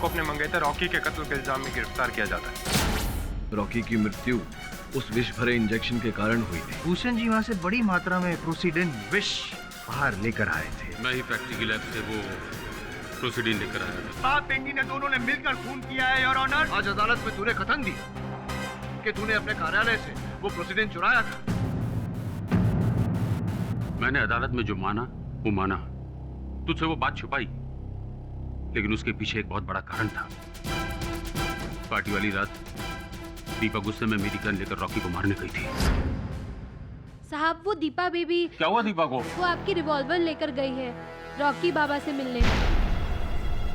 को अपने मंगेतर रॉकी के कत्ल के इल्जाम में गिरफ्तार किया जाता है। रॉकी की मृत्यु उस विष भरे इंजेक्शन के कारण हुई थी। भूषण जी वहाँ से बड़ी मात्रा में प्रोसीडिन विष बाहर लेकर आए थे। मैं ही फैक्ट्री की लैब से वो प्रोसीडिन लेकर आया था। बाप बेटी ने दोनों ने मिलकर खून किया है योर ऑनर। आज अदालत में तूने कथन दी कि तूने अपने कार्यालय से वो प्रोसीडिन चुराया था। मैंने अदालत में जो माना वो माना, तुझसे वो बात छुपाई, लेकिन उसके पीछे एक बहुत बड़ा कारण था। पार्टी वाली रात दीपा गुस्से में मेरी गन लेकर रॉकी को मारने गई थी। साहब वो दीपा बेबी। क्या हुआ दीपा को? वो आपकी रिवॉल्वर लेकर गई है रॉकी बाबा से मिलने।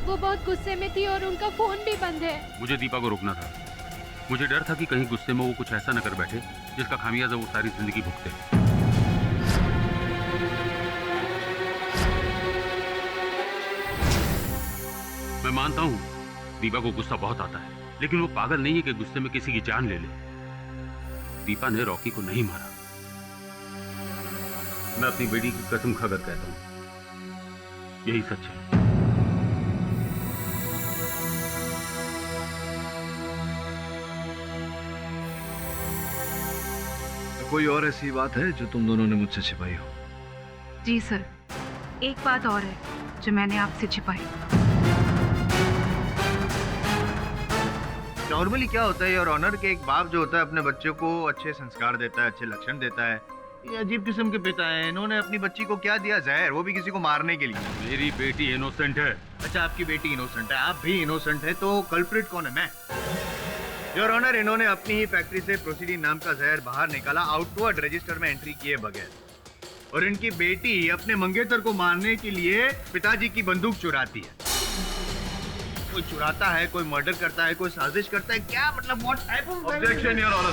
वो बहुत गुस्से में थी और उनका फोन भी बंद है। मुझे दीपा को रोकना था। मुझे डर था कि कहीं गुस्से में वो कुछ ऐसा न कर बैठे जिसका खामियाजा वो सारी जिंदगी भुगते। मैं मानता हूं दीपा को गुस्सा बहुत आता है, लेकिन वो पागल नहीं है कि गुस्से में किसी की जान ले ले। दीपा ने रॉकी को नहीं मारा। मैं अपनी बेटी की कसम खाकर कहता हूं, यही सच है। कोई और ऐसी बात है जो तुम दोनों ने मुझसे छिपाई हो? जी सर, एक बात और है जो मैंने आपसे छिपाई। नॉर्मली क्या होता है योर ऑनर के एक बाप जो होता है अपने बच्चों को अच्छे संस्कार देता है, अच्छे लक्षण देता है। ये अजीब किस्म के पिता हैं। इन्होंने अपनी बच्ची को क्या दिया? जहर, वो भी किसी को मारने के लिए। मेरी बेटी इनोसेंट है। अच्छा, आपकी बेटी इनोसेंट है, आप भी इनोसेंट है, तो कल्प्रिट कौन है? मैं। योर ऑनर, इन्होंने अपनी ही फैक्ट्री से प्रोसीडिन नाम का जहर बाहर निकाला, आउटवर्ड रजिस्टर में एंट्री किए बगैर। और इनकी बेटी अपने मंगेतर को मारने के लिए पिताजी की बंदूक चुराती है। कोई चुराता है, कोई मर्डर करता है, कोई साजिश करता है, क्या मतलब? What type of objection your honour.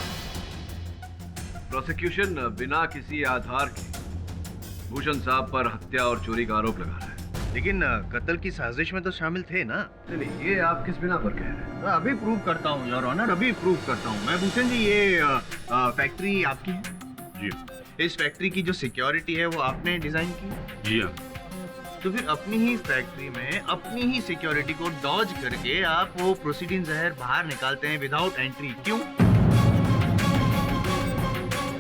Prosecution बिना किसी आधार के भूषण साहब पर हत्या और चोरी का आरोप लगा रहा है। लेकिन कत्ल की साजिश में तो शामिल थे ना? चलिए, ये आप किस बिना पर कह रहे हैं? मैं अभी प्रूव करता हूँ योर ऑनर, अभी प्रूव करता हूँ मैं। भूषण जी, ये फैक्ट्री आपकी है? जी। इस फैक्ट्री की जो सिक्योरिटी है वो आपने डिजाइन की? जी हाँ। तो फिर अपनी ही फैक्ट्री में अपनी ही सिक्योरिटी को डॉज करके आप वो प्रोसीडिन जहर बाहर निकालते हैं विदाउट एंट्री, क्यों?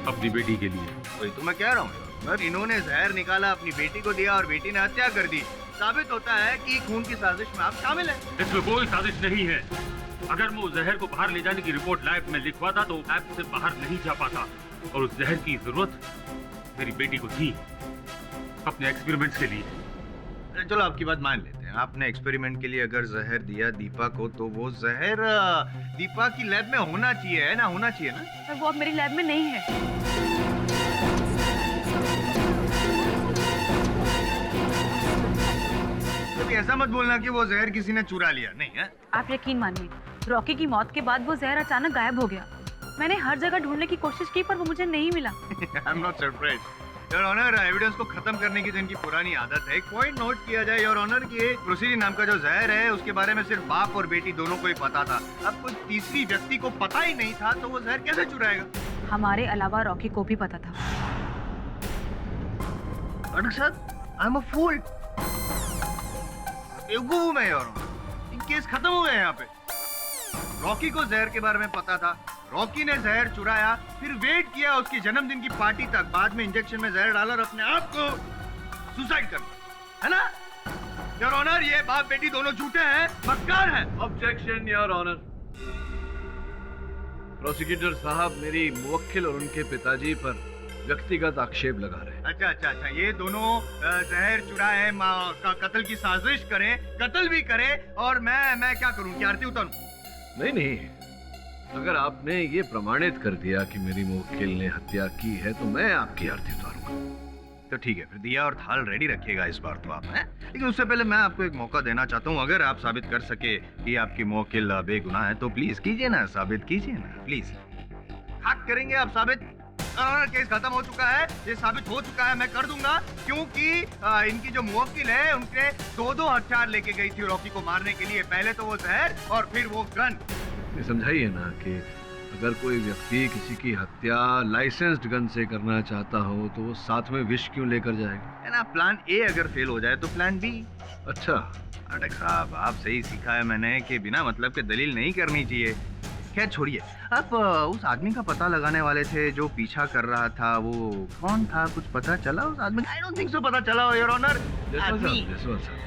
अपनी बेटी के लिए। वही तो मैं कह रहा हूँ। इन्होंने जहर निकाला, अपनी बेटी को दिया और बेटी ने हत्या कर दी। साबित होता है कि खून की साजिश में आप शामिल हैं। इसमें कोई साजिश नहीं है। अगर मैं उस जहर को बाहर ले जाने की रिपोर्ट लैब में लिखवाता तो लैब से बाहर नहीं जा पाता, और उस जहर की जरूरत मेरी बेटी को थी अपने एक्सपेरिमेंट्स के लिए। चलो, आपकी बात मान लेते हैं। आपने एक्सपेरिमेंट के लिए अगर जहर दिया दीपा को, तो वो जहर दीपा की लैब में होना चाहिए, है ना? होना चाहिए ना? वो अब मेरी लैब में नहीं है। कभी ऐसा मत बोलना कि वो जहर किसी ने चुरा लिया। नहीं है? आप यकीन मानिए, रॉकी की मौत के बाद वो जहर अचानक गायब हो गया। मैंने हर जगह ढूंढने की कोशिश की पर वो मुझे नहीं मिला। I am not surprised your honour. Evidence को खत्म करने की जिनकी पुरानी आदत है। एक पॉइंट नोट किया जाए योर ऑनर कि प्रोसीडिन नाम का जो जहर है उसके बारे में सिर्फ बाप और बेटी दोनों को ही पता था। अब कोई तीसरी व्यक्ति को पता ही नहीं था, तो वो जहर कैसे चुराएगा? हमारे अलावा रॉकी को भी पता था। आई एम अ फूल। बेवकूफ हूं मैं योर ऑनर। ये केस खत्म हो गए यहाँ पे। रॉकी को जहर के बारे में पता था, रॉकी ने जहर चुराया, फिर वेट किया उसकी जन्मदिन की पार्टी तक, बाद में इंजेक्शन में जहर डाला और अपने आप को सुसाइड कर लिया, है ना? योर ऑनर, ये बाप बेटी दोनों झूठे हैं, बदकार हैं। Objection your honour. प्रोसिक्यूटर साहब मेरी मुवक्किल और उनके पिताजी पर व्यक्तिगत आक्षेप लगा रहे हैं। अच्छा, ये दोनों जहर चुराए, कत्ल की साजिश करें, कत्ल भी करें, और मैं क्या करूं? क्या आरती उतारूं? नहीं, अगर आपने ये प्रमाणित कर दिया कि मेरी मुवक्किल ने हत्या की है तो मैं आपकी आरती उतारूंगा। तो ठीक है, फिर दिया और थाल रेडी रखिएगा इस बार तो आप हैं। लेकिन उससे पहले मैं आपको एक मौका देना चाहता हूँ। अगर आप साबित कर सके कि आपकी मुवक्किल बेगुनाह है तो प्लीज कीजिए ना, साबित कीजिए ना प्लीज। हक करेंगे आप साबित? केस खत्म हो चुका है, ये साबित हो चुका है, मैं कर दूंगा, क्योंकि इनकी जो मुवक्किल है उनके दो हथियार लेके गई थी रॉकी को मारने के लिए। पहले तो वो जहर और फिर वो गन। समझाइए ना कि अगर कोई व्यक्ति किसी की हत्या लाइसेंस्ड गन से करना चाहता हो तो वो साथ में विष क्यों लेकर जाएगा? है ना, प्लान ए अगर फेल हो जाए तो प्लान बी। अच्छा, अटक साहब, आप सही सीखा है मैंने कि बिना मतलब के दलील नहीं करनी चाहिए। खैर छोड़िए, आप उस आदमी का पता लगाने वाले थे जो पीछा कर रहा था, वो कौन था? कुछ पता चला उस आदमी? आई डोंट थिंक सो पता चला हो योर ऑनर। जसवंत साहब,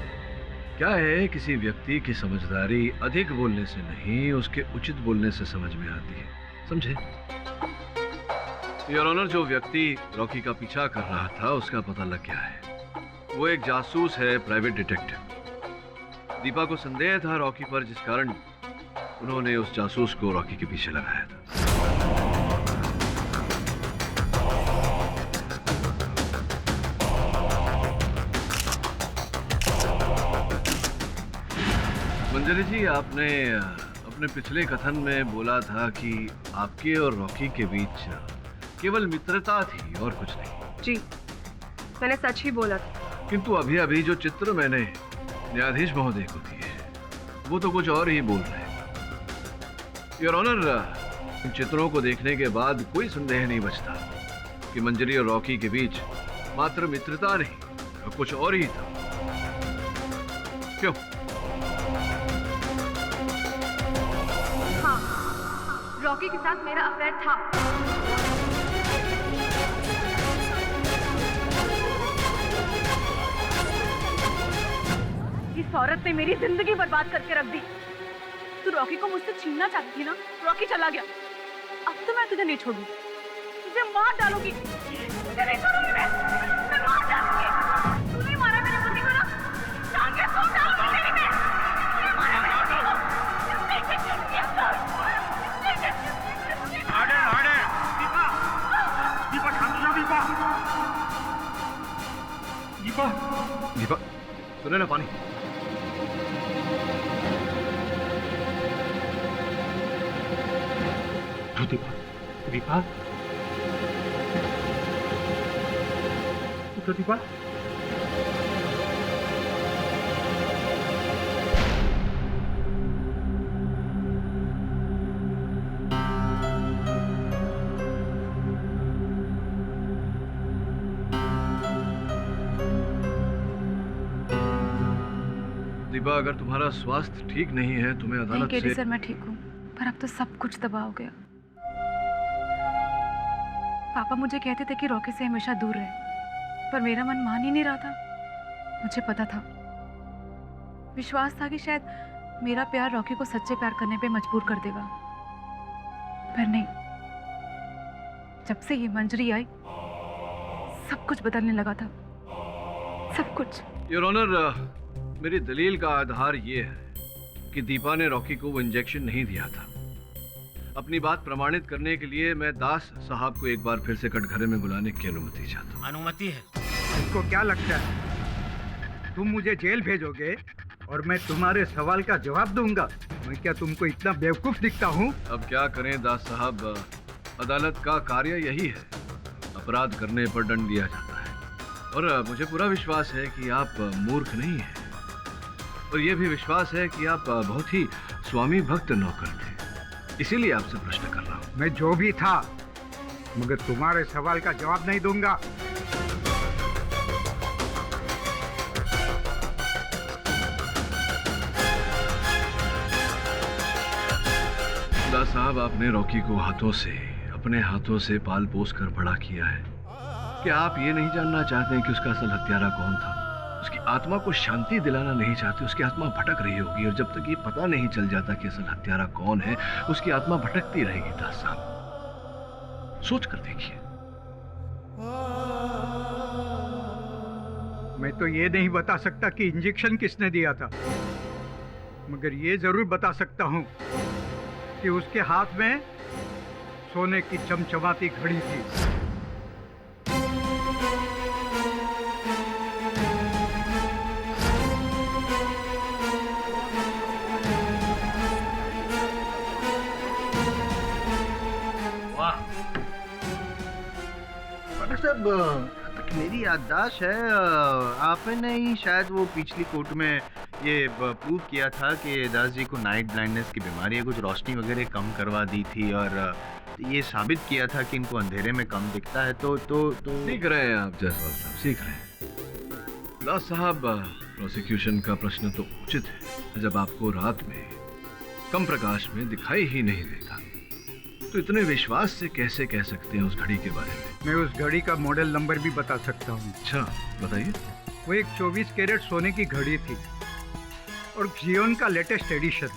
क्या है, किसी व्यक्ति की समझदारी अधिक बोलने से नहीं, उसके उचित बोलने से समझ में आती है, समझे? योर ऑनर, जो व्यक्ति रॉकी का पीछा कर रहा था उसका पता लग गया है। वो एक जासूस है, प्राइवेट डिटेक्टिव। दीपा को संदेह था रॉकी पर, जिस कारण उन्होंने उस जासूस को रॉकी के पीछे लगाया था। मंजरी जी, आपने अपने पिछले कथन में बोला था कि आपके और रॉकी के बीच केवल मित्रता थी और कुछ नहीं। जी, मैंने सच ही बोला था। किंतु अभी अभी जो चित्र मैंने न्यायाधीश महोदय को दिए वो तो कुछ और ही बोल रहे हैं। योर ऑनर, इन चित्रों को देखने के बाद कोई संदेह नहीं बचता कि मंजरी और रॉकी के बीच मात्र मित्रता नहीं, कुछ और ही था। क्यों? हाँ, रॉकी के साथ मेरा अफेयर था। इस औरत ने मेरी जिंदगी बर्बाद करके रख दी। तू रॉकी को मुझसे छीनना चाहती थी ना? रॉकी चला गया, अब तो मैं तुझे नहीं छोड़ूंगी, तुझे मार डालूंगी। तुझे नहीं छोड़ूंगी मैं मार डालूंगी। तूने मारा मेरे पति को ना, टांगे तोड़ डालूंगी तेरी मैं। तूने मारा मेरे पति को। दीपा, सुने ना पानी। दीपा, दीपा, दीपा। दीपा, अगर तुम्हारा स्वास्थ्य ठीक नहीं है तुम्हें अदालत से। सर, मैं ठीक हूँ, पर अब तो सब कुछ तबाह हो गया। पापा मुझे कहते थे कि रॉकी से हमेशा दूर रहे, पर मेरा मन मान ही नहीं रहा था। मुझे पता था, विश्वास था कि शायद मेरा प्यार रॉकी को सच्चे प्यार करने पे मजबूर कर देगा, पर नहीं। जब से ये मंजरी आई सब कुछ बदलने लगा था, सब कुछ। योर ऑनर, मेरी दलील का आधार ये है कि दीपा ने रॉकी को वो इंजेक्शन नहीं दिया था। अपनी बात प्रमाणित करने के लिए मैं दास साहब को एक बार फिर से कटघरे में बुलाने की अनुमति चाहता हूँ। अनुमति है। तुमको क्या लगता है तुम मुझे जेल भेजोगे और मैं तुम्हारे सवाल का जवाब दूंगा? मैं क्या तुमको इतना बेवकूफ दिखता हूँ? अब क्या करें दास साहब, अदालत का कार्य यही है, अपराध करने पर दंड दिया जाता है। और मुझे पूरा विश्वास है कि आप मूर्ख नहीं हैं, और यह भी विश्वास है कि आप बहुत ही स्वामी भक्त नौकर थे, इसीलिए आपसे प्रश्न कर रहा हूँ। मैं जो भी था, मगर तुम्हारे सवाल का जवाब नहीं दूंगा। दास साहब, आपने रॉकी को अपने हाथों से पाल पोस कर बड़ा किया है। क्या आप ये नहीं जानना चाहते कि उसका असल हत्यारा कौन था? उसकी आत्मा को शांति दिलाना नहीं चाहते? उसकी आत्मा भटक रही होगी, और जब तक ये पता नहीं चल जाता कि असल हत्यारा कौन है, उसकी आत्मा भटकती रहेगी। दास साहब, सोच कर देखिए। मैं तो ये नहीं बता सकता कि इंजेक्शन किसने दिया था, मगर ये जरूर बता सकता हूँ कि उसके हाथ में सोने की चमचमाती घड़ी थी। साहब, मेरी याददाश्त है आपने ही शायद वो पिछली कोर्ट में ये प्रूव किया था कि दास जी को नाइट ब्लाइंडनेस की बीमारी है, कुछ रोशनी वगैरह कम करवा दी थी और ये साबित किया था कि इनको अंधेरे में कम दिखता है। तो सीख रहे हैं आप जायसवाल साहब, सीख रहे हैं। दास साहब, प्रोसिक्यूशन का प्रश्न तो उचित है। जब आपको रात में कम प्रकाश में दिखाई ही नहीं देता तो इतने विश्वास से कैसे कह सकते हैं उस घड़ी के बारे में? मैं उस घड़ी का मॉडल नंबर भी बता सकता हूँ। अच्छा, बताइए। वो एक 24 कैरेट सोने की घड़ी थी और जियोन का लेटेस्ट एडिशन।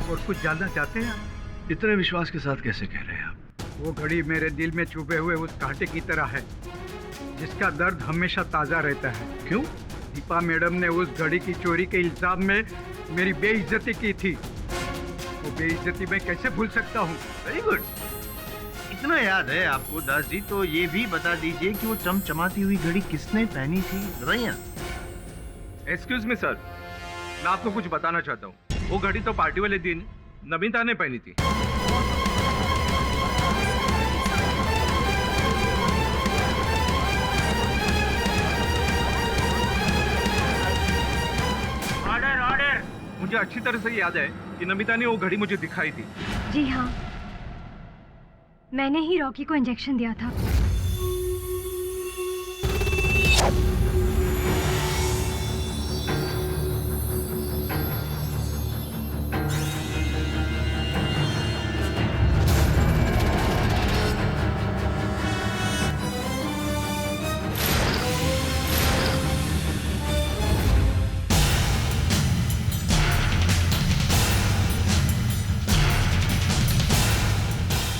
और कुछ जानना चाहते हैं आप? इतने विश्वास के साथ कैसे कह रहे हैं आप? वो घड़ी मेरे दिल में छुपे हुए उस कांटे की तरह है जिसका दर्द हमेशा ताज़ा रहता है। क्यों? दीपा मैडम ने उस घड़ी की चोरी के इल्जाम में मेरी बेइज्जती की थी। वो बेइज्जती मैं कैसे भूल सकता हूँ? वेरी गुड, इतना याद है आपको दास जी, तो ये भी बता दीजिए कि वो चमचमाती हुई घड़ी किसने पहनी थी, बताइए। एक्सक्यूज मी सर, मैं आपको कुछ बताना चाहता हूँ। वो घड़ी तो पार्टी वाले दिन नमिता ने पहनी थी। Order order. मुझे अच्छी तरह से याद है कि नमिता ने वो घड़ी मुझे दिखाई थी। जी हाँ, मैंने ही रॉकी को इंजेक्शन दिया था।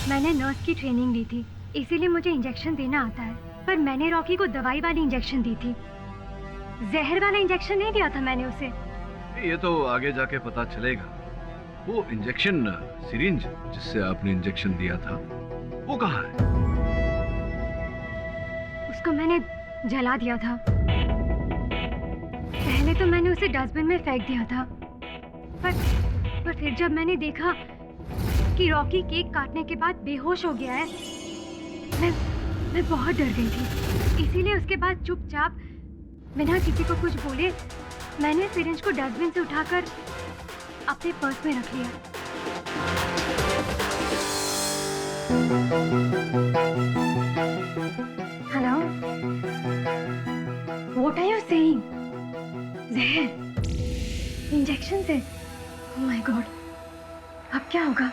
मैंने नर्स की ट्रेनिंग ली थी, इसीलिए मुझे इंजेक्शन देना आता है। पर मैंने रॉकी को दवाई वाली इंजेक्शन दी थी, जहर वाला इंजेक्शन नहीं दिया था मैंने उसे। ये तो आगे जाके पता चलेगा। वो इंजेक्शन सिरिंज जिससे आपने इंजेक्शन दिया था वो कहाँ है? उसको मैंने जला दिया था। पहले तो मैंने उसे डस्टबिन में फेंक दिया था, पर फिर जब मैंने देखा कि रॉकी केक काटने के बाद बेहोश हो गया है, मैं बहुत डर गई थी। इसीलिए उसके बाद चुपचाप बिना किसी को कुछ बोले मैंने सिरिंज को डस्टबिन से उठाकर अपने पर्स में रख लिया। Hello, what are you saying? जहर इंजेक्शन से? ओह माय गॉड, अब क्या होगा?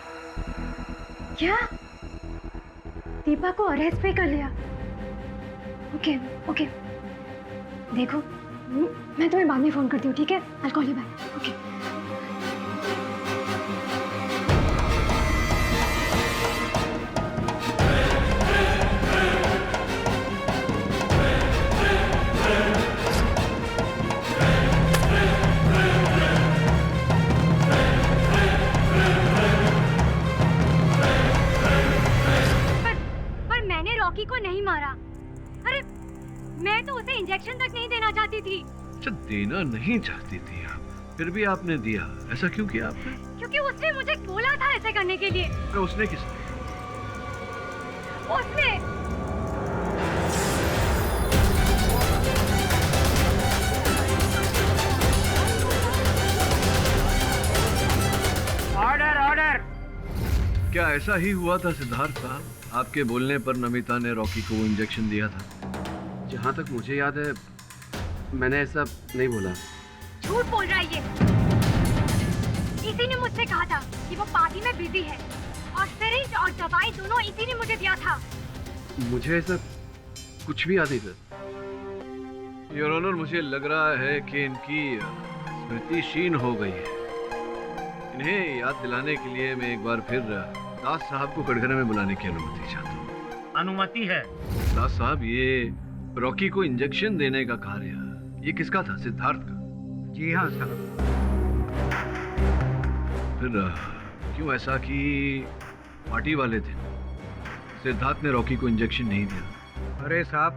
क्या दीपा को अरेस्ट पे कर लिया? ओके ओके, देखो मैं तुम्हें बाद में फोन करती हूँ, ठीक है? I'll call you back. Okay. पर मैंने रॉकी को नहीं मारा। अरे मैं तो उसे इंजेक्शन तक नहीं देना चाहती थी। अच्छा, देना नहीं चाहती थी आप, फिर भी आपने दिया। ऐसा क्यों किया आपने? क्योंकि उसने मुझे बोला था ऐसे करने के लिए। अरे उसने किसने? उसने ऑर्डर ऑर्डर। क्या ऐसा ही हुआ था सिद्धार्थ साहब? आपके बोलने पर नमिता ने रॉकी को इंजेक्शन दिया था? जहाँ तक मुझे याद है मैंने ऐसा नहीं बोला। झूठ बोल रहा है ये। इसी ने मुझसे कहा था कि वो पार्टी में बिजी है और सिरिंज और दवाई दोनों इसी ने मुझे दिया था। मुझे ऐसा कुछ भी याद नहीं था। योर ऑनर, मुझे लग रहा है कि इनकी स्मृति क्षीण हो गई है। इन्हें याद दिलाने के लिए मैं एक बार फिर दास साहब को कटघरे में बुलाने की अनुमति चाहता हूँ। अनुमति है। दास साहब, ये रॉकी को इंजेक्शन देने का कार्य ये किसका था? सिद्धार्थ का? जी हाँ साहब। फिर क्यों ऐसा कि पार्टी वाले दिन सिद्धार्थ ने रॉकी को इंजेक्शन नहीं दिया? अरे साहब,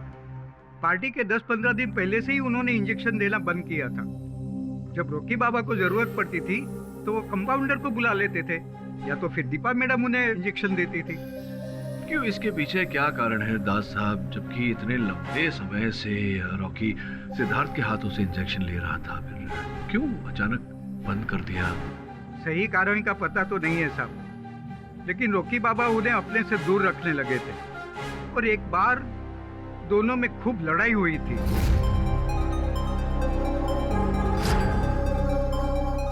पार्टी के 10-15 दिन पहले से ही उन्होंने इंजेक्शन देना बंद किया था। जब रॉकी बाबा को जरूरत पड़ती थी तो वो कंपाउंडर को बुला लेते थे, या तो फिर दीपा मैडम उन्हें इंजेक्शन देती थी। क्यों, इसके पीछे क्या कारण है दास साहब, जबकि इतने लंबे समय से रॉकी सिद्धार्थ के हाथों से इंजेक्शन ले रहा था, फिर क्यों अचानक बंद कर दिया? सही कारण का पता तो नहीं है साहब, लेकिन रॉकी बाबा उन्हें अपने से दूर रखने लगे थे और एक बार दोनों में खूब लड़ाई हुई थी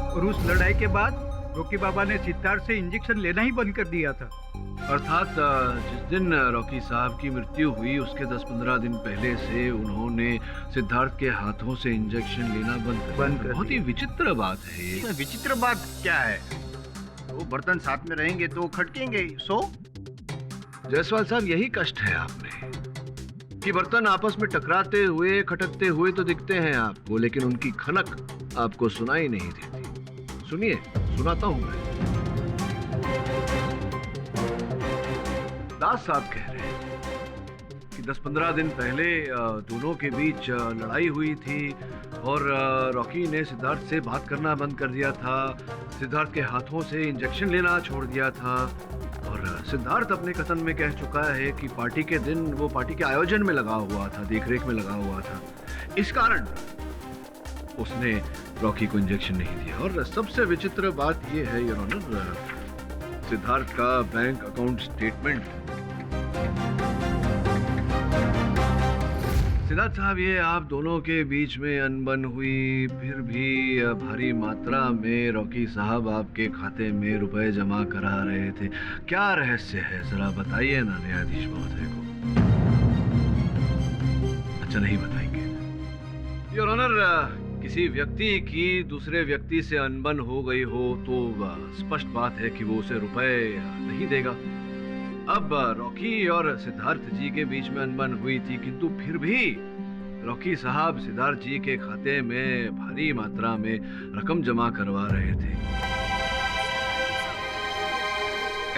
और उस लड़ाई के बाद रॉकी बाबा ने सिद्धार्थ से इंजेक्शन लेना ही बंद कर दिया था। अर्थात जिस दिन रॉकी साहब की मृत्यु हुई उसके 10-15 दिन पहले से उन्होंने सिद्धार्थ के हाथों से इंजेक्शन लेना बंद कर बहुत ही विचित्र बात है ये। इसमें विचित्र बात क्या है? वो बर्तन साथ में रहेंगे तो खटकेंगे। सो जायसवाल साहब, यही कष्ट है आप में कि बर्तन आपस में टकराते हुए खटकते हुए तो दिखते हैं आपको, लेकिन उनकी खनक आपको सुनाई नहीं देती। सुनिए, सुनाता हूं मैं। दास साहब कह रहे हैं कि 10-15 दिन पहले दोनों के बीच लड़ाई हुई थी और रॉकी ने सिद्धार्थ से बात करना बंद कर दिया था, सिद्धार्थ के हाथों से इंजेक्शन लेना छोड़ दिया था और सिद्धार्थ अपने कथन में कह चुका है कि पार्टी के दिन वो पार्टी के आयोजन में लगा हुआ था, देखरेख में लगा हुआ था, इस कारण उसने रॉकी को इंजेक्शन नहीं दिया। और सबसे विचित्र बात यह है योर ऑनर, सिद्धार्थ का बैंक अकाउंट स्टेटमेंट। सिद्धार्थ साहब, ये आप दोनों के बीच में अनबन हुई, फिर भी भारी मात्रा में रॉकी साहब आपके खाते में रुपए जमा करा रहे थे, क्या रहस्य है जरा बताइए ना न्यायाधीश महोदय को। अच्छा, नहीं बताएंगे योर ऑनर। किसी व्यक्ति की दूसरे व्यक्ति से अनबन हो गई हो तो स्पष्ट बात है कि वो उसे रुपए नहीं देगा। अब रॉकी और सिद्धार्थ जी के बीच में अनबन हुई थी, किंतु फिर भी रॉकी साहब सिद्धार्थ जी के खाते में भारी मात्रा में रकम जमा करवा रहे थे।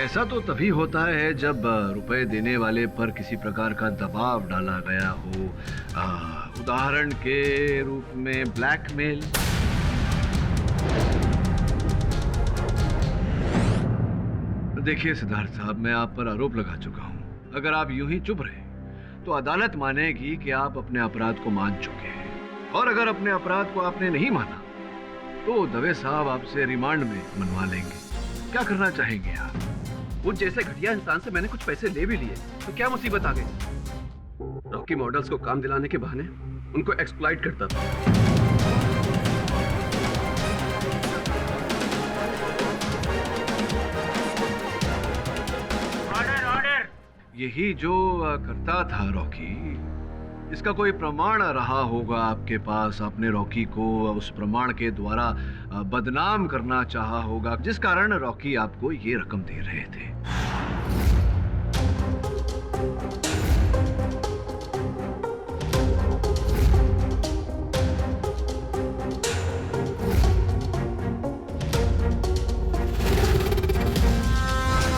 ऐसा तो तभी होता है जब रुपए देने वाले पर किसी प्रकार का दबाव डाला गया हो, उदाहरण के रूप में ब्लैकमेल। देखिए सिद्धार्थ साहब, मैं आप पर आरोप लगा चुका हूं। अगर आप यूं ही चुप रहे तो अदालत मानेगी कि आप अपने अपराध को मान चुके हैं, और अगर अपने अपराध को आपने नहीं माना तो दवे साहब आपसे रिमांड में मनवा लेंगे। क्या करना चाहेंगे आप? उस जैसे घटिया इंसान से मैंने कुछ पैसे ले भी लिए तो क्या मुसीबत आ गई? रॉकी मॉडल्स को काम दिलाने के बहाने उनको एक्सप्लॉइट करता था। Order order. यही जो करता था रॉकी, इसका कोई प्रमाण रहा होगा आपके पास। आपने रॉकी को उस प्रमाण के द्वारा बदनाम करना चाहा होगा, जिस कारण रॉकी आपको ये रकम दे रहे थे।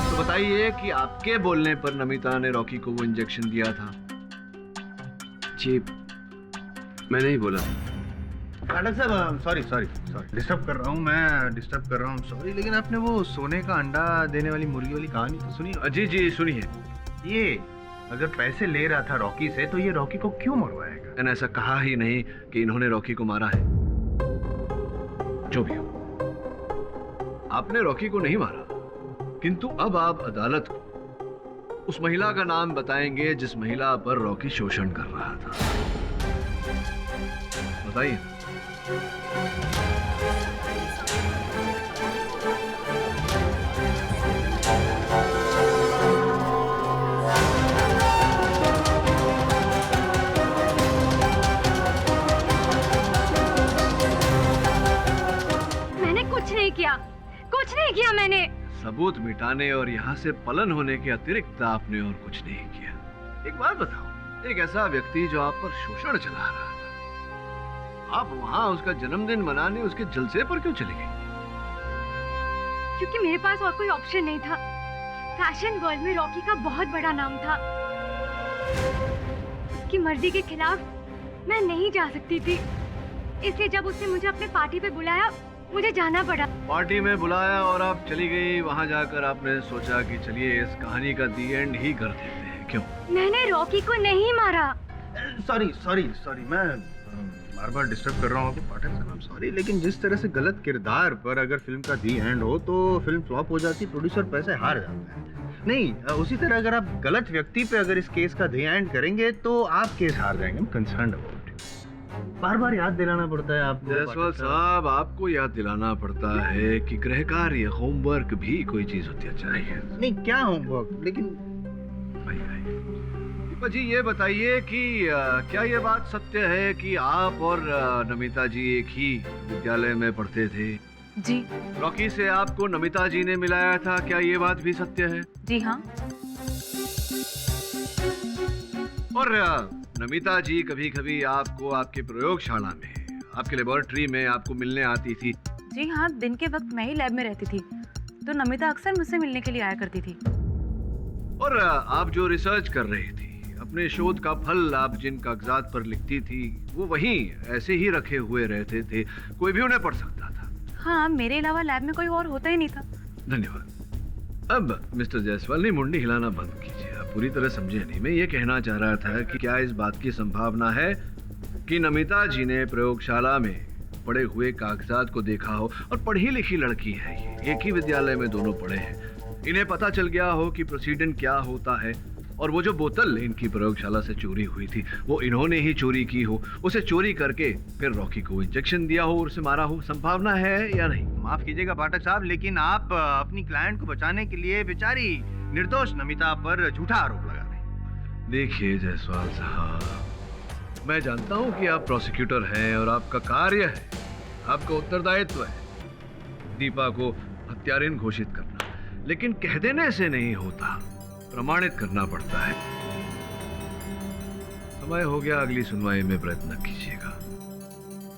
तो बताइए कि आपके बोलने पर नमिता ने रॉकी को वो इंजेक्शन दिया था। जी, मैंने ही बोला। मैडम साहब, सॉरी डिस्टर्ब कर रहा हूँ, मैं डिस्टर्ब कर रहा हूँ, सॉरी, लेकिन आपने वो सोने का अंडा देने वाली मुर्गी वाली कहानी तो सुनी? जी जी सुनिए। ये अगर पैसे ले रहा था रॉकी से तो ये रॉकी को क्यों मरवाएगा? मैंने ऐसा कहा ही नहीं कि इन्होंने रॉकी को मारा है। जो भी हो, आपने रॉकी को नहीं मारा, किंतु अब आप अदालत को उस महिला का नाम बताएंगे जिस महिला पर रॉकी शोषण कर रहा था। बताइए। मैंने कुछ नहीं किया मैंने। सबूत मिटाने और यहाँ से पलन होने के अतिरिक्त आपने और कुछ नहीं किया। एक बात बताओ, एक ऐसा व्यक्ति जो आप पर शोषण चला रहा था, आप वहाँ उसका जन्मदिन मनाने उसके जलसे पर क्यों चली गई? क्योंकि मेरे पास और कोई ऑप्शन नहीं था। फैशन वर्ल्ड में रॉकी का बहुत बड़ा नाम था। उसकी मर्जी के खिलाफ मैं नहीं जा सकती थी, इसलिए जब उसने मुझे अपने पार्टी पे बुलाया मुझे जाना पड़ा। पार्टी में बुलाया और आप चली गई। वहां जाकर आपने सोचा कि चलिए इस कहानी का दी एंड ही कर देते हैं। क्यों? मैंने रॉकी को नहीं मारा। सॉरी सॉरी सॉरी, मैं बार बार डिस्टर्ब कर रहा हूँ आपको पाठक साहब, सॉरी, लेकिन जिस तरह से गलत किरदार पर अगर फिल्म का दी एंड हो तो फिल्म फ्लॉप हो जाती, प्रोड्यूसर पैसे हार जाता है। नहीं, उसी तरह अगर आप गलत व्यक्ति पे अगर इस केस का दी एंड करेंगे तो आप केस हार जाएंगे। I'm concerned about it. बार बार याद दिलाना पड़ता है आपको। जायसवाल साहब, आपको याद दिलाना पड़ता है कि गृह कार्य, होमवर्क भी कोई चीज होती है चाहिए। नहीं, क्या होमवर्क, लेकिन दीपा जी ये बताइए कि क्या ये बात सत्य है कि आप और नमिता जी एक ही विद्यालय में पढ़ते थे? जी। रॉकी से आपको नमिता जी ने मिलाया था, क्या ये बात भी सत्य है? जी हाँ। और नमिता जी कभी कभी आपको आपके प्रयोगशाला में, आपके लेबोरेटरी में आपको मिलने आती थी? जी हाँ, दिन के वक्त मैं ही लैब में रहती थी तो नमिता अक्सर मुझसे मिलने के लिए आया करती थी। और आप जो रिसर्च कर रही थी, अपने शोध का फल आप जिन कागजात पर लिखती थी वो वहीं ऐसे ही रखे हुए रहते थे, कोई भी उन्हें पढ़ सकता था? हाँ, मेरे अलावा लैब में कोई और होता ही नहीं था। धन्यवाद। अब मिस्टर जायसवाल ने मुंडी हिलाना बंद कीजिए, आप पूरी तरह समझे नहीं। मैं ये कहना चाह रहा था कि क्या इस बात की संभावना है कि नमिता जी ने प्रयोगशाला में पड़े हुए कागजात को देखा हो, और पढ़ी लिखी लड़की है ये, एक ही विद्यालय में दोनों पढ़े हैं, इन्हें पता चल गया हो कि प्रोसीडेंट क्या होता है, और वो जो बोतल इनकी प्रयोगशाला से चोरी हुई थी वो इन्होंने ही चोरी की हो, उसे चोरी करके फिर रॉकी को इंजेक्शन दिया हो और उसे मारा हो। संभावना है या नहीं? माफ कीजिएगा पाठक साहब, लेकिन आप अपनी क्लाइंट को बचाने के लिए बेचारी निर्दोष नमिता पर झूठा आरोप लगा रहे हैं। देखिए जायसवाल साहब, मैं जानता हूं कि आप प्रोसिक्यूटर हैं और आपका कार्य है, आपका उत्तरदायित्व है दीपा को हत्यारिन घोषित करना, लेकिन कह देने से नहीं होता, प्रमाणित करना पड़ता है। समय हो गया, अगली सुनवाई में प्रयत्न कीजिएगा।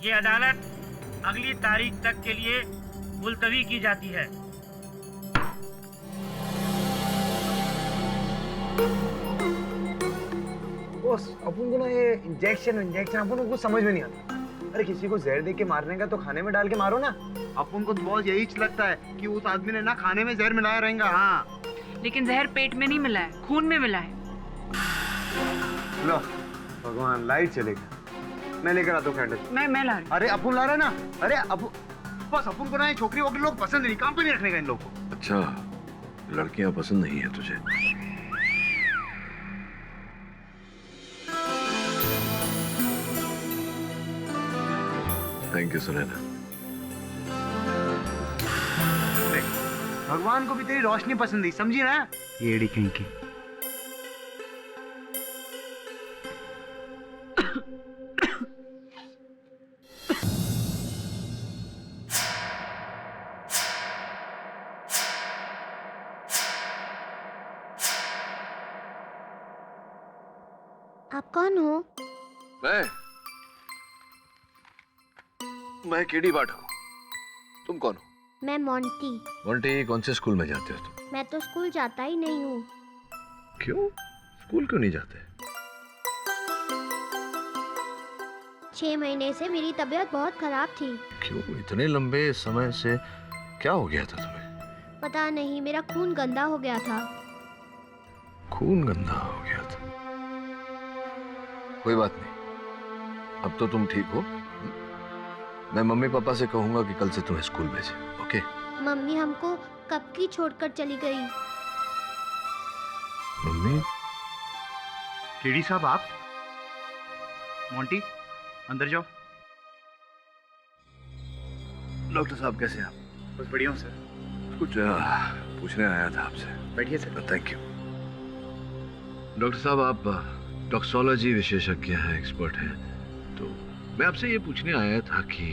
ये अदालत अगली तारीख तक के लिए मुलतवी की जाती है। बॉस, अपन को ना ये इंजेक्शन अपन को कुछ समझ में नहीं आता। अरे किसी को जहर दे के मारने का तो खाने में डाल के मारो ना। अपन को तो बहुत यही लगता है कि उस आदमी ने ना खाने में जहर मिलाया रहेगा। हाँ, लेकिन जहर पेट में नहीं मिला है, खून में मिला है। लो भगवान, लाइट चलेगा। मैं लेकर आता हूँ कैंडल। मैं ला रही। अरे अपन ला रहे ना। अरे बस अपन को ना ये छोकरी वोकरी लोग पसंद नहीं, काम पे नहीं रखने का इन लोग को। अच्छा, लड़कियां पसंद नहीं है तुझे? Thank you Sunaina. भगवान को भी तेरी रोशनी पसंद नहीं, समझी ना? येड़ी कहीं की। आप कौन हो? मैं केडी बाठक हूँ। तुम कौन हो? मैं मोंटी। मोंटी, कौन से स्कूल में जाते हो तुम? मैं तो स्कूल जाता ही नहीं हूँ। क्यों? स्कूल क्यों नहीं जाते? 6 महीने से मेरी तबीयत बहुत खराब थी। क्यों? इतने लंबे समय से क्या हो गया था तुम्हें? पता नहीं, मेरा खून गंदा हो गया था। खून गंदा हो गया था? कोई बात नहीं, अब तो तुम ठीक हो। मैं मम्मी पापा से कहूंगा कि कल से तुम्हें स्कूल भेजे। ओके? मम्मी हमको कब की छोड़कर चली गई। मम्मी? केडी साहब आप? मोंटी अंदर जाओ। डॉक्टर साहब कैसे हैं आप? बस बढ़िया हूँ सर। कुछ पूछने आया था आपसे। बैठिए सर। Thank you. डॉक्टर साहब, आप टॉक्सोलॉजी विशेषज्ञ हैं, एक्सपर्ट हैं, तो मैं आपसे ये पूछने आया था कि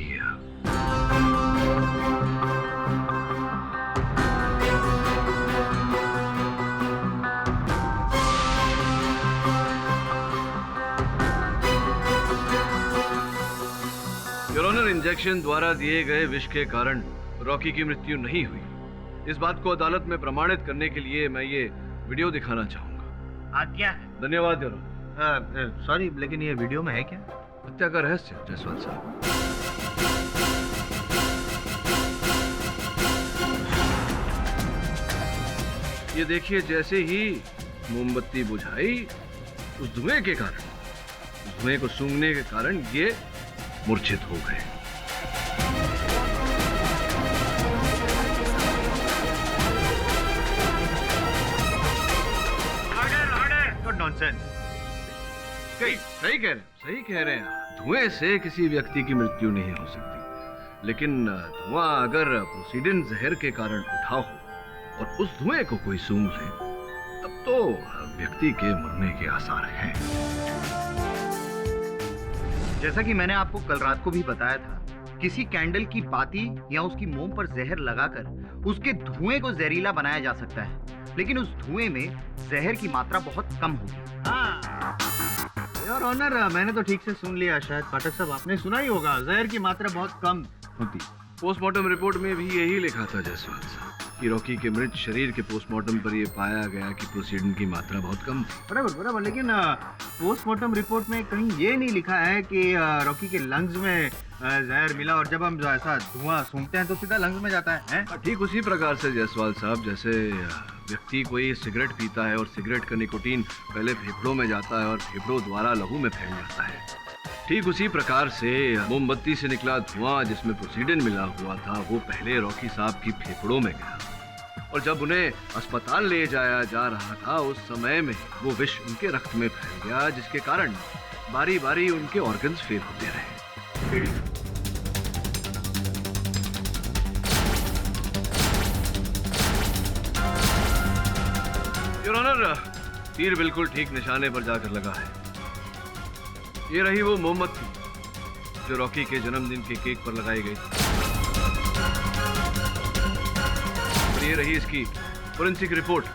योर ऑनर, इंजेक्शन द्वारा दिए गए विष के कारण रॉकी की मृत्यु नहीं हुई। इस बात को अदालत में प्रमाणित करने के लिए मैं ये वीडियो दिखाना चाहूंगा। आज्ञा है। धन्यवाद योर ऑनर। सॉरी, लेकिन ये वीडियो में है क्या? हत्या का रहस्य जायसवाल साहब। ये देखिए, जैसे ही मोमबत्ती बुझाई, उस धुएं के कारण, धुएं को सूंघने के कारण ये मूर्छित हो गए। नॉनसेंस। सही कह रहे हैं। धुएं से किसी व्यक्ति की मृत्यु नहीं हो सकती, लेकिन धुआं अगर प्रोसीडिन जहर के कारण उठा हो और उस धुएं को कोई सूंघ ले, तब तो व्यक्ति के मरने के आसार हैं। जैसा कि मैंने आपको कल रात को भी बताया था, किसी कैंडल की बाती या उसकी मोम पर जहर लगाकर उसके धुएं को जहरीला बनाया जा सकता है, लेकिन उस धुएं में जहर की मात्रा बहुत कम होगी। योर ऑनर, मैंने तो ठीक से सुन लिया। शायद पाठक साहब आपने सुना ही होगा, जहर की मात्रा बहुत कम होती। पोस्टमार्टम रिपोर्ट में भी यही लिखा था जायसवाल साहब कि रॉकी के मृत शरीर के पोस्टमार्टम पर यह पाया गया कि प्रोसीडिन की मात्रा बहुत कम थी। बराबर, लेकिन पोस्टमार्टम रिपोर्ट में कहीं ये नहीं लिखा है कि रॉकी के लंग्स में जहर मिला और जब हम ऐसा धुआं सूंघते हैं तो सीधा लंग्स में जाता है? ठीक उसी प्रकार से जायसवाल साहब, जैसे व्यक्ति कोई सिगरेट पीता है और सिगरेट का निकोटीन पहले फेफड़ों में जाता है और फेफड़ों द्वारा लहू में फैल जाता है, ठीक उसी प्रकार से मोमबत्ती से निकला धुआं जिसमें प्रोसीडिन मिला हुआ था, वो पहले रॉकी साहब की फेफड़ों में गया और जब उन्हें अस्पताल ले जाया जा रहा था, उस समय में वो विष उनके रक्त में फैल गया, जिसके कारण बारी बारी उनके ऑर्गन्स फेल होते रहे। योर ऑनर, तीर बिल्कुल ठीक निशाने पर जाकर लगा है। ये रही वो मोमबत्ती जो रॉकी के जन्मदिन के केक पर लगाई गई थी, और ये रही इसकी फोरेंसिक रिपोर्ट।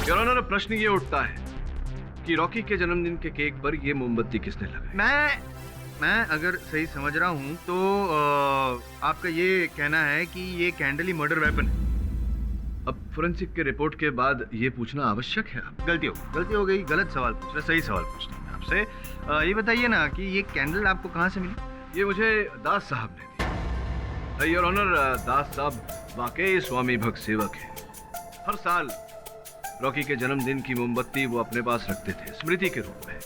योर ऑनर, प्रश्न ये उठता है कि रॉकी के जन्मदिन के केक पर ये मोमबत्ती किसने लगाई? मैं अगर सही समझ रहा हूँ तो आपका ये कहना है कि ये कैंडल ही मर्डर वेपन है। अब फोरेंसिक के रिपोर्ट के बाद ये पूछना आवश्यक है। गलती हो गई, गलत सवाल पूछ रहा, सही सवाल पूछना है आपसे। ये बताइए ना कि ये कैंडल आपको कहाँ से मिली? ये मुझे दास साहब ने दी। योर ऑनर, दास साहब वाकई स्वामी भक्त सेवक हैं। हर साल रॉकी के जन्मदिन की मोमबत्ती वो अपने पास रखते थे स्मृति के रूप में।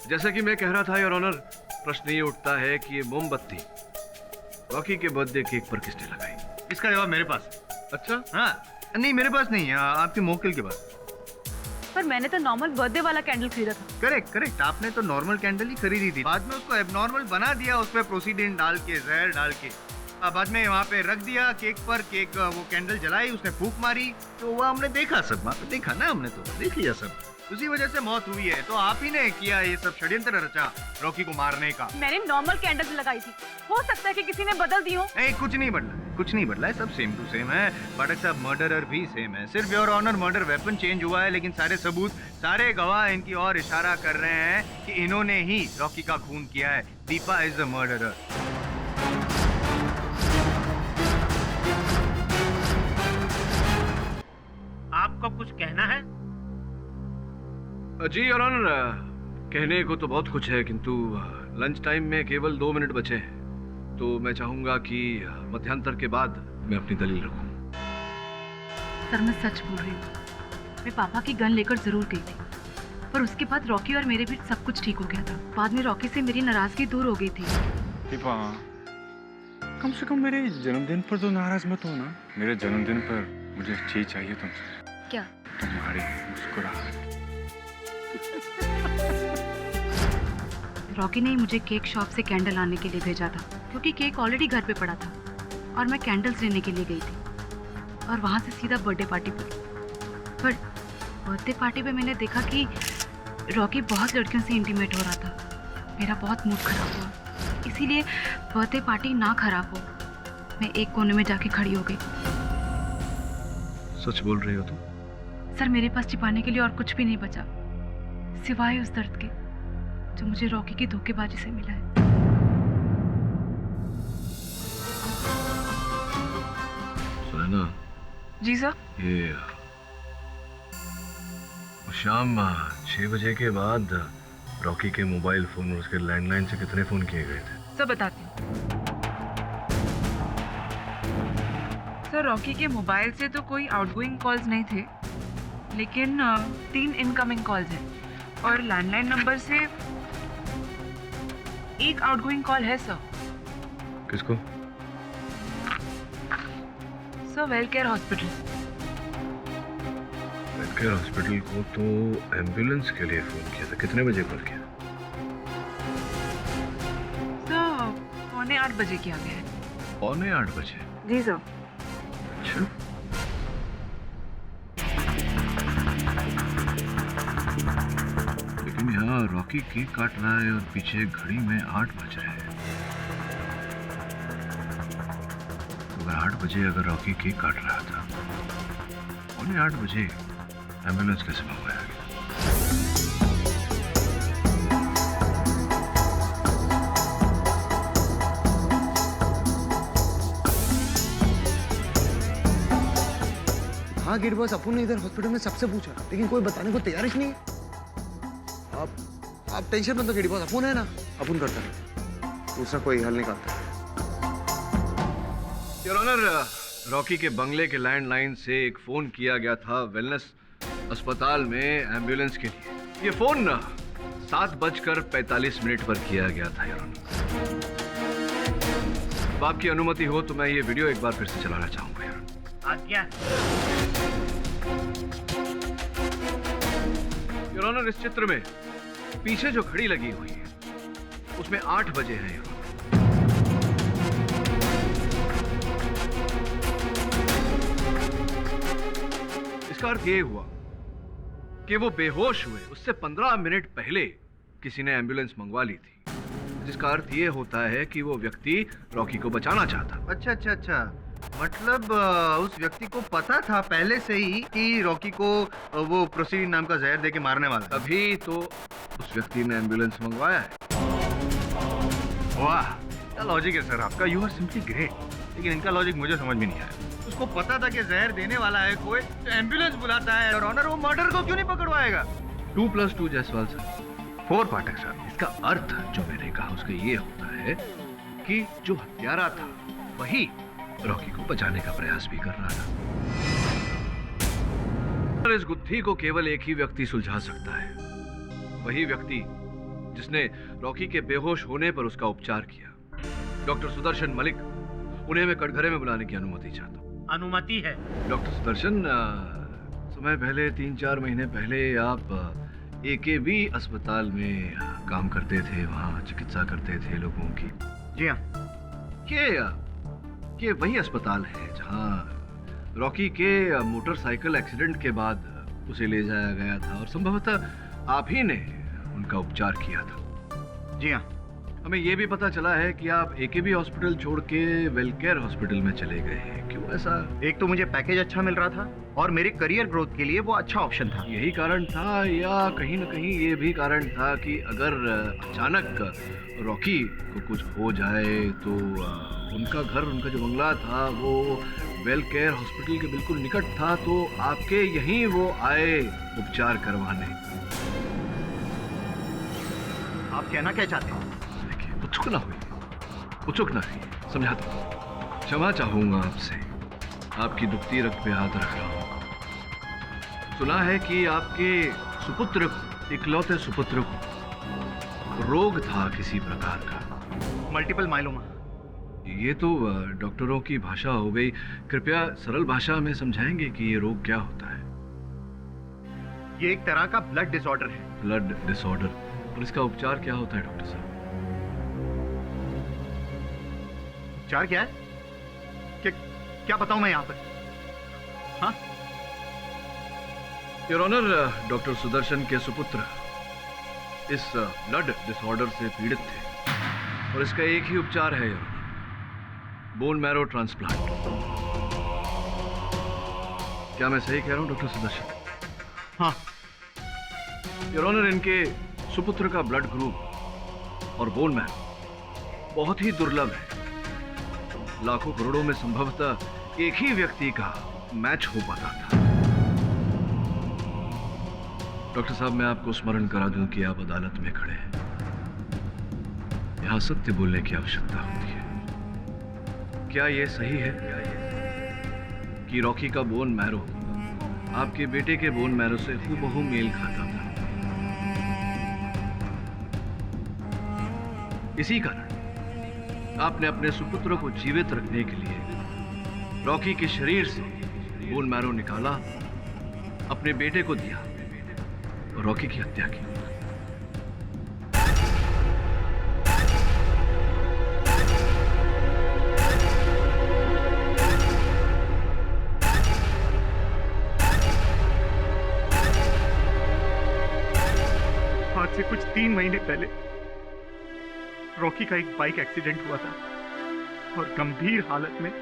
जैसा कि मैं कह रहा था योर ऑनर, प्रश्न ये उठता है कि ये मोमबत्ती रॉकी के बर्थडे केक पर किसने लगाई? इसका जवाब मेरे पास। अच्छा? हाँ, नहीं मेरे पास नहीं है, आपके मोक्किल के पास। पर मैंने तो नॉर्मल बर्थडे वाला कैंडल खरीदा था। करेक्ट, आपने तो नॉर्मल कैंडल ही खरीदी थी, बाद में उसको एबनॉर्मल बना दिया, उसमें प्रोसीडिन डाल के, जहर डाल के, बाद में वहाँ पे रख दिया केक पर। केक वो कैंडल जलाई, उसने फूंक मारी, तो वो हमने देखा, सब वहाँ पे देखा ना, हमने तो देख लिया सब, उसी वजह से मौत हुई है। तो आप ही ने किया ये सब षड्यंत्र रचा रॉकी को मारने का। मैंने नॉर्मल कैंडल लगाई थी, हो सकता है कि किसी ने बदल दी हो। नहीं, कुछ नहीं बदला है, सब सेम टू सेम है। पाठक साहब, मर्डरर भी सेम है, सिर्फ your honour murder weapon change हुआ है, लेकिन सारे सबूत, सारे गवाह इनकी ओर इशारा कर रहे हैं कि इन्होंने ही रॉकी का खून किया है। Deepa is the murderer. आपको कुछ कहना है? जी योर ऑनर, कहने को तो बहुत कुछ है, किंतु लंच टाइम में केवल 2 मिनट बचे हैं, तो मैं चाहूंगा कि मध्यांतर के बाद मैं अपनी दलील रखूं। सर, मैं सच बोल रही हूँ। मैं पापा की गन लेकर जरूर गई थी, पर उसके बाद रॉकी और मेरे बीच सब कुछ ठीक हो गया था। बाद में रॉकी से मेरी नाराजगी दूर हो गई थी। दीपा, कम से कम मेरे जन्मदिन पर तो नाराज मत हो ना। मेरे जन्मदिन पर मुझे चीज चाहिए तुमसे। क्या? तुम्हारी मुस्कुराहट। रॉकी ने मुझे केक शॉप से कैंडल लाने के लिए भेजा था, क्योंकि केक ऑलरेडी घर पे पड़ा था और मैं कैंडल्स लेने के लिए गई थी और वहाँ से सीधा बर्थडे पार्टी पर बर्थडे पार्टी पे मैंने देखा कि रॉकी बहुत लड़कियों से इंटीमेट हो रहा था। मेरा बहुत मूड खराब हुआ, इसीलिए बर्थडे पार्टी ना खराब हो, मैं एक कोने में जाके खड़ी हो गई। सच बोल रही हो तुम? सर, मेरे पास छिपाने के लिए और कुछ भी नहीं बचा सिवाय उस दर्द के जो मुझे रॉकी की धोखेबाजी से मिला है। सुनैना। जी सर। ये शाम 6 बजे के बाद रॉकी के मोबाइल फोन और उसके लैंडलाइन से कितने फोन किए गए थे? सब बताती हूँ। सर, रॉकी के मोबाइल से तो कोई आउटगोइंग कॉल्स नहीं थे, लेकिन 3 इनकमिंग कॉल्स हैं और लैंडलाइन नंबर से एक आउटगोइंग कॉल है सर। किसको? Sir Welcare hospital. Welcare hospital को तो एम्बुलेंस के लिए फोन किया था। कितने बजे कॉल किया? सर 7:45 बजे किया गया है। 7:45 बजे? जी सर। अच्छा, लेकिन यहाँ रॉकी केक काट रहा है और पीछे घड़ी में 8 बज रहे हैं। तो अगर 8 बजे अगर रॉकी केक काट रहा था, 7:45 बजे एम्बुलेंस कैसे मंगवाया गया? हाँ गेट बॉस, अपन ने इधर हॉस्पिटल में सबसे पूछा लेकिन कोई बताने को तैयार ही नहीं है। आप टेंशन मत लो गेट बॉस, अपन है ना, अपन करता है, दूसरा कोई हल निकालता है। योर ऑनर, रॉकी के बंगले के लैंडलाइन से एक फोन किया गया था वेलनेस अस्पताल में एम्बुलेंस के लिए। ये फोन 7:45 पर किया गया था योर ऑनर। अब आपकी अनुमति हो तो मैं ये वीडियो एक बार फिर से चलाना चाहूंगा योर ऑनर। आज्ञा। योर ऑनर, इस चित्र में पीछे जो घड़ी लगी हुई है उसमें 8 बजे हैं योर ऑनर। इसका अर्थ ये हुआ कि वो बेहोश हुए उससे 15 मिनट पहले किसी ने एम्बुलेंस मंगवा ली थी, जिसका अर्थ ये होता है कि वो व्यक्ति रॉकी को बचाना चाहता। अच्छा, मतलब उस व्यक्ति को पता था पहले से ही कि रॉकी को वो प्रोसीडिन नाम का जहर देके मारने वाला है। तभी तो उस व्यक्ति ने एम्बुलेंस मंगवाया है। वाह, क्या लॉजिक है सर आपका, यू आर सिंपली ग्रेट। लेकिन इनका लॉजिक मुझे समझ में नहीं आया। उसको पता था कि जहर देने वाला है कोई, तो एम्बुलेंस बुलाता है और ऑनर वो मर्डर को क्यों नहीं पकड़वाएगा? 2+2 जायसवाल सर, 4 पाठक सर। इसका अर्थ जो मैंने कहा उसका ये होता है कि जो हत्यारा था वही रॉकी को बचाने का प्रयास भी कर रहा था। और इस गुत्थी को केवल एक ही व्यक्ति सुलझा सकता है, वही व्यक्ति जिसने रॉकी के बेहोश होने पर उसका उपचार किया। डॉक्टर सुदर्शन मलिक, उन्हें मैं कटघरे में बुलाने की अनुमति चाहता हूँ। अनुमति है। डॉक्टर सुदर्शन, समय पहले 3-4 महीने पहले आप AKB अस्पताल में काम करते थे, वहाँ चिकित्सा करते थे लोगों की। जी हाँ। ये वही अस्पताल है जहाँ रॉकी के मोटरसाइकिल एक्सीडेंट के बाद उसे ले जाया गया था और संभवतः आप ही ने उनका उपचार किया था। जी हाँ। हमें यह भी पता चला है कि आप AKB हॉस्पिटल छोड़ के वेलकेयर हॉस्पिटल में चले गए हैं। क्यों ऐसा? एक तो मुझे पैकेज अच्छा मिल रहा था और मेरे करियर ग्रोथ के लिए वो अच्छा ऑप्शन था। यही कारण था, या कहीं न कहीं ये भी कारण था कि अगर अचानक रॉकी को कुछ हो जाए तो उनका घर, उनका जो बंगला था वो वेलकेयर हॉस्पिटल के बिल्कुल निकट था, तो आपके यहीं वो आए उपचार करवाने। आप कहना क्या चाहते हैं? उत्सुक ना हुई, समझाता हूँ। क्षमा चाहूंगा आपसे, आपकी दुखती रग पे हाथ रख रहा हूँ। सुना है कि आपके सुपुत्र को, इकलौते सुपुत्र को रोग था किसी प्रकार का, मल्टीपल माइलोमा। ये तो डॉक्टरों की भाषा हो गई, कृपया सरल भाषा में समझाएंगे कि ये रोग क्या होता है? ये एक तरह का ब्लड डिसऑर्डर है। ब्लड डिसऑर्डर, और इसका उपचार क्या होता है डॉक्टर साहब? उपचार क्या है? क्या बताऊं मैं यहाँ पर? हाँ? योर ऑनर, डॉक्टर सुदर्शन के सुपुत्र इस ब्लड डिसऑर्डर से पीड़ित थे और इसका एक ही उपचार है, बोन मैरो ट्रांसप्लांट। क्या मैं सही कह रहा हूं डॉक्टर सुदर्शन? हाँ। योर ऑनर, इनके सुपुत्र का ब्लड ग्रुप और बोन मैरो बहुत ही दुर्लभ है। लाखों करोड़ों में संभवतः एक ही व्यक्ति का मैच हो पाता था। डॉक्टर साहब, मैं आपको स्मरण करा दूं कि आप अदालत में खड़े हैं। यहां सत्य बोलने की आवश्यकता होती है। क्या यह सही है कि रॉकी का बोन मैरो आपके बेटे के बोन मैरो से हूबहू मेल खाता था। इसी कारण आपने अपने सुपुत्र को जीवित रखने के लिए रॉकी के शरीर से बोन मैरो निकाला, अपने बेटे को दिया और रॉकी की हत्या की। आज से कुछ 3 महीने पहले रॉकी का एक बाइक एक्सीडेंट हुआ था और गंभीर हालत में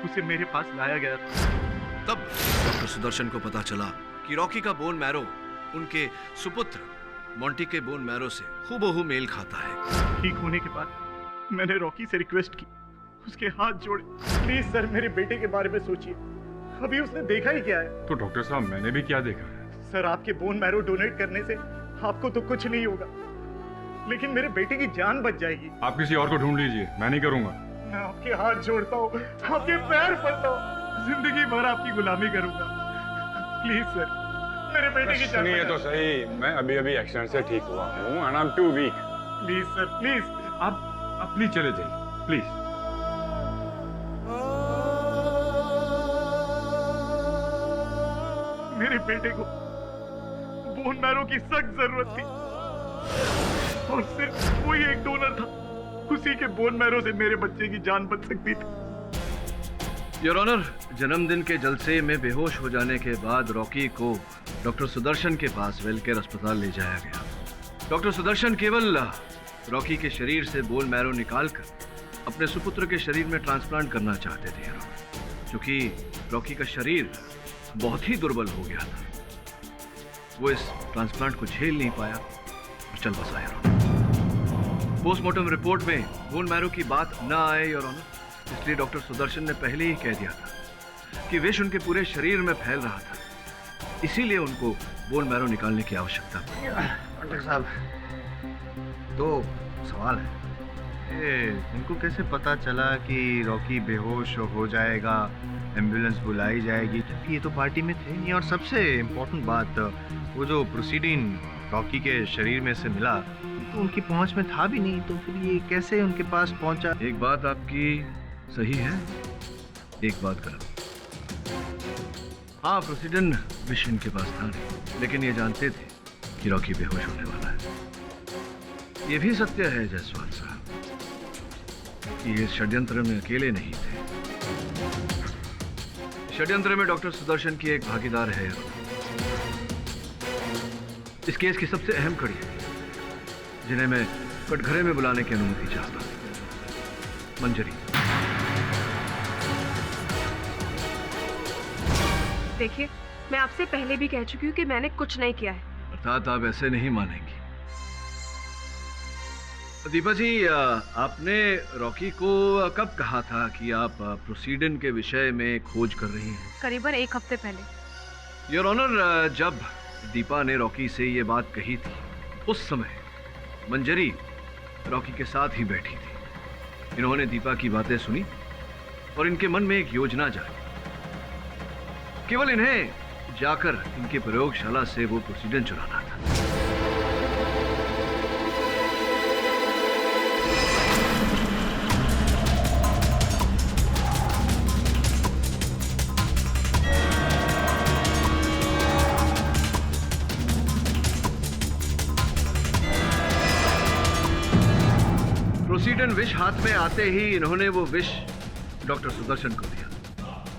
उसे मेरे पास लाया गया था। तब डॉक्टर सुदर्शन को पता चला कि रॉकी का बोन मैरो उनके सुपुत्र मोंटी के बोन मैरो से हूबहू मेल खाता है। ठीक होने के बाद मैंने रॉकी से रिक्वेस्ट की, उसके हाथ जोड़े, प्लीज सर मेरे बेटे के बारे में सोचिए, अभी उसने देखा ही क्या है। तो डॉक्टर साहब मैंने भी क्या देखा? सर आपके बोन मैरो डोनेट करने से आपको तो कुछ नहीं होगा, लेकिन मेरे बेटे की जान बच जाएगी। आप किसी और को ढूंढ लीजिए, मैं नहीं करूंगा। मैं आपके हाथ जोड़ता हूँ, आपके पैर पड़ता हूँ, जिंदगी भर आपकी गुलामी करूंगा। प्लीज सर मेरे बेटे की जान सुनिए तो सही, मैं अभी अभी एक्सीडेंट से ठीक हुआ हूँ and I'm too weak। Please sir please, आप प्लीज चले जाइए प्लीज। मेरे बेटे को बोन मैरो की सख्त जरूरत थी और सिर्फ कोई एक डोनर था, उसी के बोन मैरो से मेरे बच्चे की जान बच सकती थी। योर ऑनर, जन्मदिन के जलसे में बेहोश हो जाने के बाद रॉकी को डॉक्टर सुदर्शन के पास वेलकेयर अस्पताल ले जाया गया। डॉक्टर सुदर्शन केवल रॉकी के शरीर से बोन मैरो निकालकर अपने सुपुत्र के शरीर में ट्रांसप्लांट करना चाहते थे, क्योंकि रॉकी का शरीर बहुत ही दुर्बल हो गया था। वो इस ट्रांसप्लांट को झेल नहीं पाया और चल बसा योर ऑनर। पोस्टमार्टम रिपोर्ट में बोन मैरो की बात न आए योर ऑनर, इसलिए डॉक्टर सुदर्शन ने पहले ही कह दिया था कि विष उनके पूरे शरीर में फैल रहा था, इसीलिए उनको बोन मैरो निकालने की आवश्यकता थी। डॉक्टर साहब, दो सवाल है। ये उनको कैसे पता चला कि रॉकी बेहोश हो जाएगा, एम्बुलेंस बुलाई जाएगी, जबकि ये तो पार्टी में थे नहीं? और सबसे इम्पोर्टेंट बात, वो जो प्रोसीडिंग रॉकी के शरीर में से मिला तो उनकी पहुंच में था भी नहीं, तो फिर ये कैसे उनके पास पहुंचा? एक बात आपकी सही है, एक बात गलत। हाँ, प्रोसीडन विष इनके पास था नहीं, लेकिन ये जानते थे कि रॉकी बेहोश होने वाला है। ये भी सत्य है जायसवाल साहब कि इस षड्यंत्र में अकेले नहीं थे। षड्यंत्र में डॉक्टर सुदर्शन की एक भागीदार है। इस केस की सबसे अहम कड़ी है जिन्हें मैं कटघरे में बुलाने की अनुमति चाहता हूं, मंजरी। देखिए, मैं आपसे पहले भी कह चुकी हूँ कि मैंने कुछ नहीं किया है। अर्थात आप ऐसे नहीं मानेंगी। दीपा जी, आपने रॉकी को कब कहा था कि आप प्रोसीडन के विषय में खोज कर रही हैं? करीबन 1 हफ्ते पहले। योर ऑनर, जब दीपा ने रॉकी से ये बात कही थी, उस समय मंजरी रॉकी के साथ ही बैठी थी। इन्होंने दीपा की बातें सुनी और इनके मन में एक योजना जागी। केवल इन्हें जाकर इनकी प्रयोगशाला से वो प्रोसीडन चुराना था। प्रोसीडन विष हाथ में आते ही इन्होंने वो विष डॉक्टर सुदर्शन को दिया।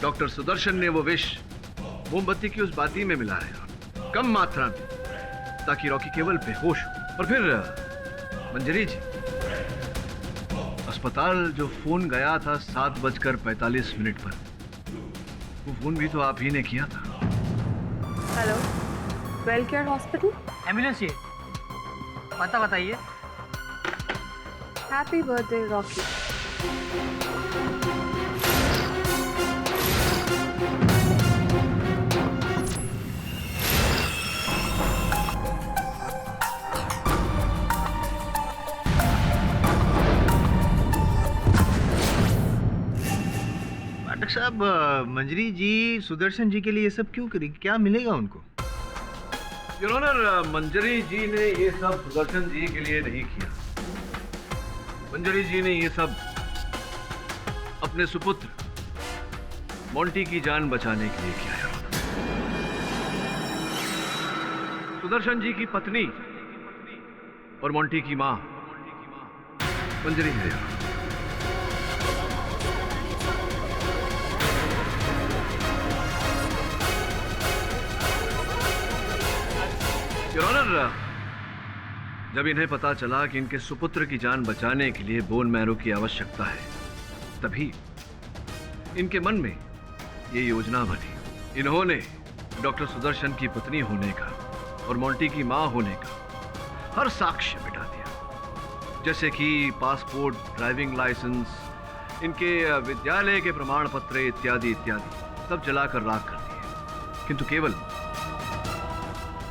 डॉक्टर सुदर्शन ने वो विष मोमबत्ती की उस बाती में मिलाया, कम मात्रा में, ताकि रॉकी केवल बेहोश हो। और फिर मंजरी जी, अस्पताल जो फोन गया था 7:45 पर, वो फोन भी तो आप ही ने किया था। Hello, वेलकेयर hospital? एम्बुलेंस चाहिए, पता बताइए। Happy birthday Rocky. डॉक्टर साहब, साहब मंजरी जी सुदर्शन जी के लिए ये सब क्यों करी? क्या मिलेगा उनको? योर ऑनर, मंजरी जी ने ये सब सुदर्शन जी के लिए नहीं किया। मंजरी जी ने ये सब अपने सुपुत्र मोंटी की जान बचाने के लिए किया है। सुदर्शन जी की पत्नी और मोंटी की मां मंजरी है। योर ऑनर, जब इन्हें पता चला कि इनके सुपुत्र की जान बचाने के लिए बोन मैरो की आवश्यकता है, तभी इनके मन में ये योजना बनी। इन्होंने डॉक्टर सुदर्शन की पत्नी होने का और मोंटी की मां होने का हर साक्ष्य मिटा दिया, जैसे कि पासपोर्ट, ड्राइविंग लाइसेंस, इनके विद्यालय के प्रमाण पत्र इत्यादि इत्यादि सब जलाकर राख कर दिए। किंतु केवल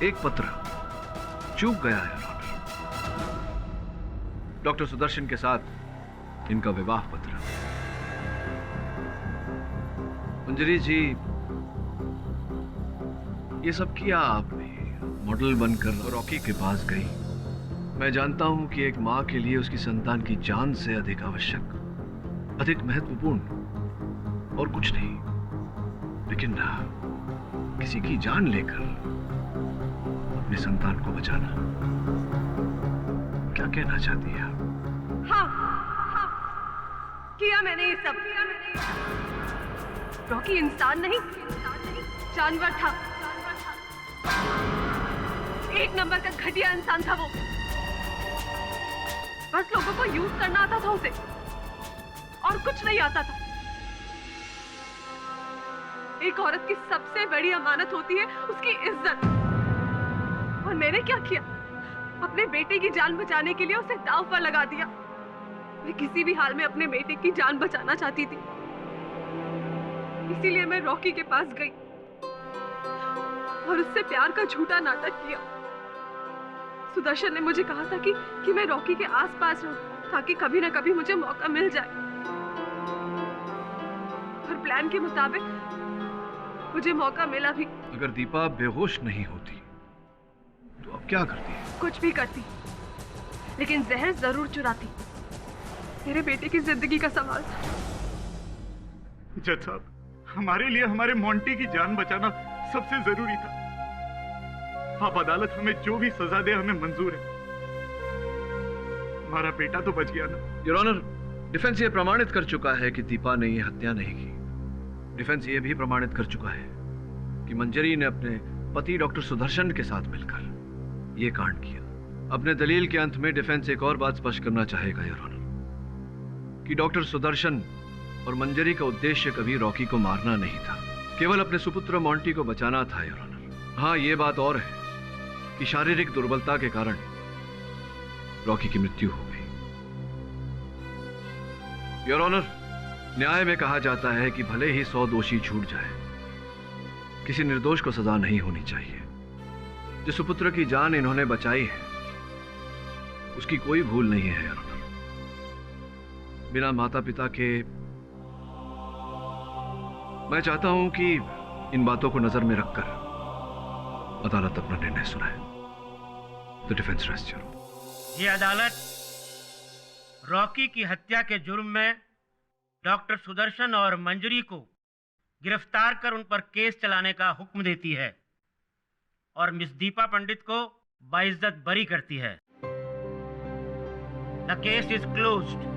एक पत्र चूक गया है। डॉक्टर सुदर्शन के साथ इनका विवाह पत्र। मंजरी जी, ये सब किया आपने। मॉडल बनकर रॉकी के पास गई। मैं जानता हूं कि एक मां के लिए उसकी संतान की जान से अधिक आवश्यक, अधिक महत्वपूर्ण और कुछ नहीं, लेकिन किसी की जान लेकर अपने संतान को बचाना। क्या कहना चाहती है आप? हाँ, किया मैंने ये सब। रॉकी इंसान नहीं, जानवर था। एक नंबर का घटिया इंसान था वो। बस लोगों को यूज करना आता था उसे, और कुछ नहीं आता था। एक औरत की सबसे बड़ी अमानत होती है उसकी इज्जत। और मैंने क्या किया? अपने बेटे की जान बचाने के लिए उसे दांव पर लगा दिया। मैं किसी भी हाल में अपने बेटे की जान बचाना चाहती थी, इसीलिए मैं रॉकी के पास गई और उससे प्यार का झूठा नाटक किया। सुदर्शन ने मुझे कहा था कि मैं रॉकी के आसपास रहूं, ताकि कभी ना कभी मुझे मौका मिल जाए। और प्लान के मुताबिक मुझे मौका मिला भी। अगर दीपा बेहोश नहीं होती तो अब क्या करती? कुछ भी करती, लेकिन जहर जरूर चुराती। मेरे बेटे की जिंदगी का सवाल था। जज साहब, हमारे लिए हमारे मोंटी की जान बचाना सबसे जरूरी था। आप अदालत हमें जो भी सजा दे हमें मंजूर है। हमारा बेटा तो बच गया ना। योर ऑनर, डिफेंस ये प्रमाणित कर चुका है कि दीपा ने ये हत्या नहीं की। डिफेंस ये भी प्रमाणित कर चुका है कि मंजरी ने अपने पति डॉक्टर सुदर्शन के साथ मिलकर ये कांड किया। अपने दलील के अंत में डिफेंस एक और बात स्पष्ट करना चाहेगा योर ऑनर, कि डॉक्टर सुदर्शन और मंजरी का उद्देश्य कभी रॉकी को मारना नहीं था, केवल अपने सुपुत्र मोंटी को बचाना था योर ऑनर। हाँ, ये बात और है कि शारीरिक दुर्बलता के कारण रॉकी की मृत्यु हो गई। योर ऑनर, न्याय में कहा जाता है कि भले ही 100 दोषी छूट जाए, किसी निर्दोष को सजा नहीं होनी चाहिए। जो सुपुत्र की जान इन्होंने बचाई है उसकी कोई भूल नहीं है योर ऑनर। बिना माता पिता के मैं चाहता हूं कि इन बातों को नजर में रखकर अदालत अपना निर्णय सुनाए। The defence rest your honour. ये अदालत रॉकी की हत्या के जुर्म में डॉक्टर सुदर्शन और मंजरी को गिरफ्तार कर उन पर केस चलाने का हुक्म देती है और मिस दीपा पंडित को बाइज्जत बरी करती है। The case is closed.